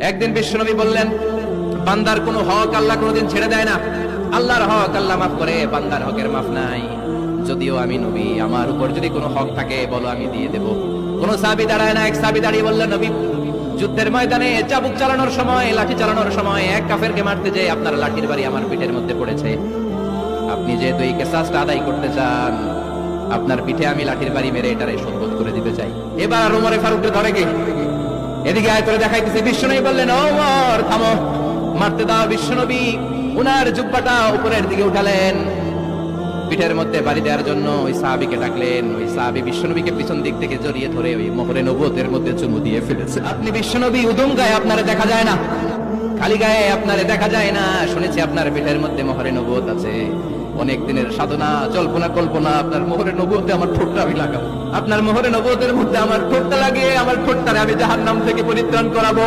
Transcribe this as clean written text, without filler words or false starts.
একদিন বিশ্বনবী বললেন, বান্দার কোনো হক আল্লাহ কোনোদিন ছেড়ে দেয় না। আল্লাহর হক আল্লাহ মাফ করে, বান্দার হকের মাফ নাই। যদিও আমি নবী, আমার উপর যদি কোনো হক থাকে বলো, আমি দিয়ে দেব। কোন সাহাবী দাঁড়ায় না। এক সাহাবী দাঁড়িয়ে বললেন, নবী, যুদ্ধের ময়দানে চাবুক চালানোর সময়, লাঠি চালানোর সময় এক কাফেরকে মারতে যেয়ে আপনার লাঠির বাড়ি আমার পিঠের মধ্যে পড়েছে। আপনি যেহেতু এই কিসাসটা আদায় করতে চান, আপনার পিঠে আমি লাঠির বাড়ি মেরে এটারে শোধ করে দিতে চাই। এবার ওমরে ফারুককে ধরে কে এদিকে আয় করে দেখাইতেছে। বিশ্বনবী বললেন, ওমর থামো, মারতে দাও। বিশ্বনবী উনার জুব্বাটা উপরের দিকে উঠালেন, পিঠের মধ্যে বাড়ি দেওয়ার জন্য ওই সাহাবীকে ডাকলেন। ওই সাহাবী বিশ্বনবীকে পিছন দিক থেকে জড়িয়ে ধরে ওই মোহরে নবুয়তের মধ্যে চুমু দিয়ে ফেলেছে। আপনি বিশ্বনবী, উদুম গায়ে আপনারে দেখা যায় না, খালি গায়ে আপনারে দেখা যায় না। শুনেছি আপনার পিঠের মধ্যে মোহরে নবুয়ত আছে। অনেক দিনের সাধনা, জল্পনা কল্পনা, আপনার মোহরে নবুয়তে আমার ঠোঁটটা আমি লাগাবো। আপনার মোহরে নবুয়তের মধ্যে আমার ঠোঁটটা লাগিয়ে আমার ঠোঁটটারে আমি জাহান্নাম থেকে পরিত্রাণ করাবো।